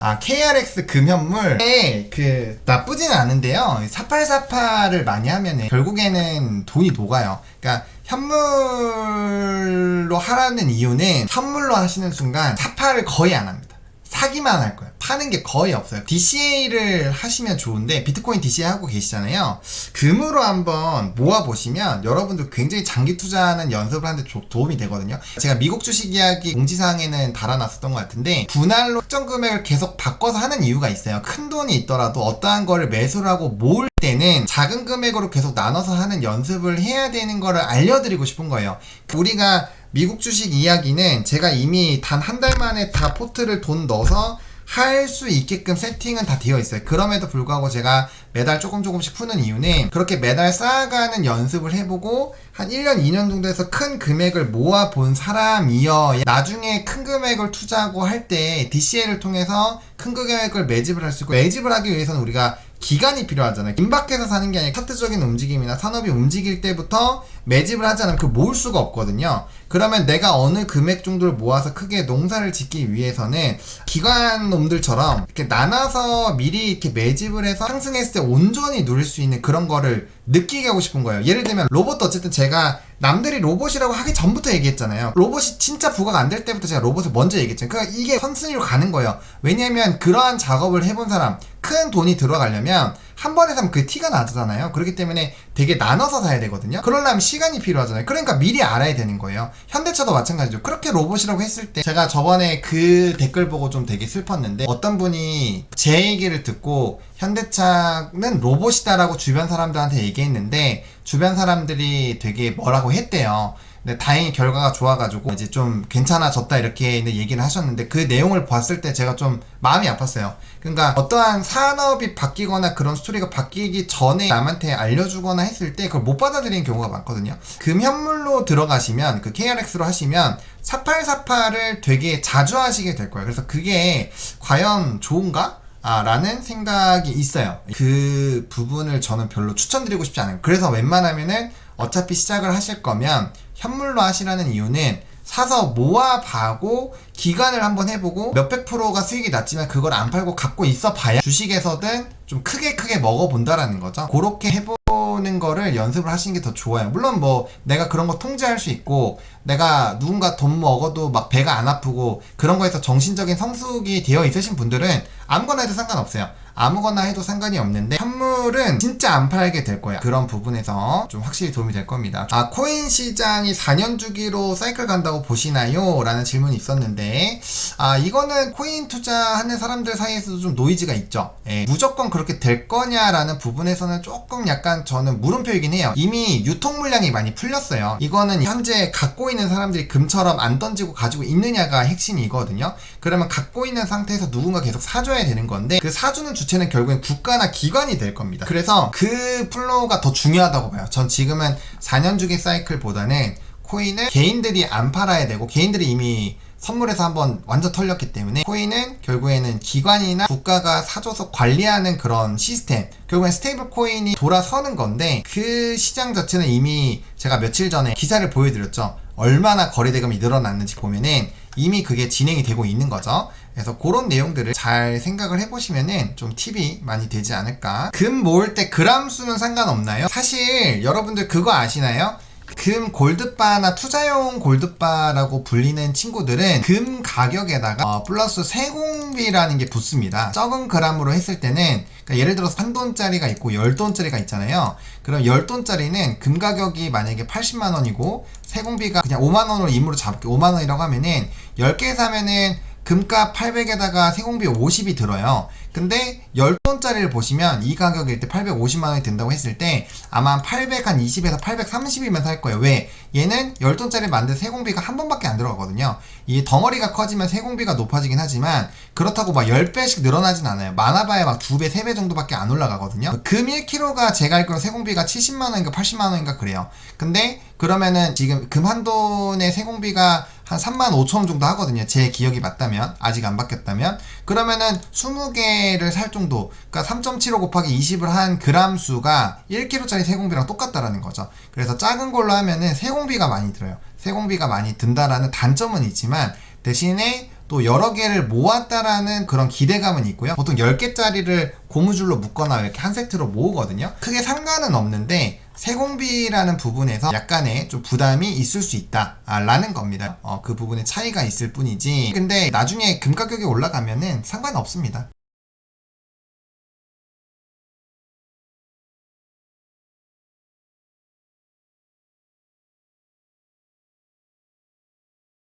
KRX 금현물에 나쁘진 않은데요. 4848을 많이 하면은 결국에는 돈이 녹아요. 그러니까 현물로 하라는 이유는 현물로 하시는 순간 48을 거의 안 합니다. 사기만 할 거예요. 파는 게 거의 없어요. DCA를 하시면 좋은데 비트코인 DCA 하고 계시잖아요. 금으로 한번 모아보시면 여러분들 굉장히 장기 투자하는 연습을 하는데 도움이 되거든요. 제가 미국 주식 이야기 공지사항에는 달아놨었던 것 같은데 분할로 특정 금액을 계속 바꿔서 하는 이유가 있어요. 큰 돈이 있더라도 어떠한 거를 매수를 하고 모을 때는 작은 금액으로 계속 나눠서 하는 연습을 해야 되는 거를 알려드리고 싶은 거예요. 우리가 미국 주식 이야기는 제가 이미 단 한 달 만에 다 포트를 돈 넣어서 할 수 있게끔 세팅은 다 되어 있어요. 그럼에도 불구하고 제가 매달 조금씩 푸는 이유는 그렇게 매달 쌓아가는 연습을 해보고 한 1년, 2년 정도 해서 큰 금액을 모아본 사람이어야 나중에 큰 금액을 투자하고 할 때 DCA를 통해서 큰 금액을 매집을 할 수 있고, 매집을 하기 위해서는 우리가 기간이 필요하잖아요. 임박해서 사는 게 아니라 차트적인 움직임이나 산업이 움직일 때부터 매집을 하지 않으면 그걸 모을 수가 없거든요. 그러면 내가 어느 금액 정도를 모아서 크게 농사를 짓기 위해서는 기관 놈들처럼 이렇게 나눠서 미리 이렇게 매집을 해서 상승했을 때 온전히 누릴 수 있는 그런 거를 느끼게 하고 싶은 거예요. 예를 들면 로봇도 어쨌든 제가 남들이 로봇이라고 하기 전부터 얘기했잖아요. 로봇이 진짜 부가가 안 될 때부터 제가 로봇을 먼저 얘기했잖아요. 그러니까 이게 선순위로 가는 거예요. 왜냐면 그러한 작업을 해본 사람, 큰 돈이 들어가려면 한 번에 사면 그 티가 나잖아요. 그렇기 때문에 되게 나눠서 사야 되거든요. 그러려면 시간이 필요하잖아요. 그러니까 미리 알아야 되는 거예요. 현대차도 마찬가지죠. 그렇게 로봇이라고 했을 때 제가 저번에 그 댓글 보고 좀 되게 슬펐는데 어떤 분이 제 얘기를 듣고 현대차는 로봇이다라고 주변 사람들한테 얘기했는데 주변 사람들이 되게 뭐라고 했대요. 근데 다행히 결과가 좋아가지고 이제 좀 괜찮아졌다 이렇게 얘기를 하셨는데 그 내용을 봤을 때 제가 좀 마음이 아팠어요. 그러니까 어떠한 산업이 바뀌거나 그런 스토리가 바뀌기 전에 남한테 알려주거나 했을 때 그걸 못 받아들이는 경우가 많거든요. 금현물로 들어가시면 그 KRX로 하시면 4848을 되게 자주 하시게 될 거예요. 그래서 그게 과연 좋은가? 라는 생각이 있어요. 그 부분을 저는 별로 추천드리고 싶지 않아요. 그래서 웬만하면은 어차피 시작을 하실 거면 현물로 하시라는 이유는 사서 모아봐고 기간을 한번 해보고 몇백 프로가 수익이 났지만 그걸 안 팔고 갖고 있어 봐야 주식에서든 좀 크게 먹어본다라는 거죠. 그렇게 해보는 거를 연습을 하시는 게 더 좋아요. 물론 뭐 내가 그런 거 통제할 수 있고 내가 누군가 돈 먹어도 막 배가 안 아프고 그런 거에서 정신적인 성숙이 되어 있으신 분들은 아무거나 해도 상관없어요. 아무거나 해도 상관이 없는데 현물은 진짜 안 팔게 될 거예요. 그런 부분에서 좀 확실히 도움이 될 겁니다. 코인 시장이 4년 주기로 사이클 간다고 보시나요? 라는 질문이 있었는데 이거는 코인 투자하는 사람들 사이에서도 좀 노이즈가 있죠. 무조건 그렇게 될 거냐라는 부분에서는 조금 약간 저는 물음표이긴 해요. 이미 유통 물량이 많이 풀렸어요. 이거는 현재 갖고 있는 사람들이 금처럼 안 던지고 가지고 있느냐가 핵심이거든요. 그러면 갖고 있는 상태에서 누군가 계속 사줘야 되는 건데 그 사주는 주체는 결국엔 국가나 기관이 될 겁니다. 그래서 그 플로우가 더 중요하다고 봐요. 전 지금은 4년 주기 사이클보다는 코인을 개인들이 안 팔아야 되고 개인들이 이미 선물에서 한번 완전 털렸기 때문에 코인은 결국에는 기관이나 국가가 사줘서 관리하는 그런 시스템, 결국엔 스테이블 코인이 돌아서는 건데 그 시장 자체는 이미 제가 며칠 전에 기사를 보여드렸죠. 얼마나 거래 대금이 늘어났는지 보면은 이미 그게 진행이 되고 있는 거죠. 그래서 그런 내용들을 잘 생각을 해보시면은 좀 팁이 많이 되지 않을까. 금 모을 때 그람 수는 상관없나요? 사실 여러분들 그거 아시나요? 금 골드바나 투자용 골드바라고 불리는 친구들은 금 가격에다가 플러스 세공비라는 게 붙습니다. 적은 그람으로 했을 때는 그러니까 예를 들어서 1돈짜리가 있고 10돈짜리가 있잖아요. 그럼 10돈짜리는 금 가격이 만약에 80만원이고 세공비가 그냥 5만원으로 임으로 잡게 5만원이라고 하면은 10개 사면은 금값 800에다가 세공비 50이 들어요. 근데 10돈짜리를 보시면 이 가격일 때 850만원이 된다고 했을 때 아마 820에서 830이면 살 거예요. 왜? 얘는 10돈짜리 만들 세공비가 한 번밖에 안 들어가거든요. 이 덩어리가 커지면 세공비가 높아지긴 하지만 그렇다고 막 10배씩 늘어나진 않아요. 많아봐야 막 2배, 3배 정도밖에 안 올라가거든요. 금 1kg가 제가 알기로 세공비가 70만원인가 80만원인가 그래요. 근데 그러면은 지금 금 한 돈의 세공비가 한 35,000원 정도 하거든요. 제 기억이 맞다면, 아직 안 바뀌었다면. 그러면은 20개를 살 정도, 그러니까 3.75 곱하기 20을 한 그람 수가 1kg짜리 세공비랑 똑같다라는 거죠. 그래서 작은 걸로 하면은 세공비가 많이 들어요. 세공비가 많이 든다라는 단점은 있지만 대신에 또 여러 개를 모았다라는 그런 기대감은 있고요. 보통 10개짜리를 고무줄로 묶거나 이렇게 한 세트로 모으거든요. 크게 상관은 없는데 세공비라는 부분에서 약간의 좀 부담이 있을 수 있다 라는 겁니다. 그 부분에 차이가 있을 뿐이지 근데 나중에 금 가격이 올라가면은 상관없습니다.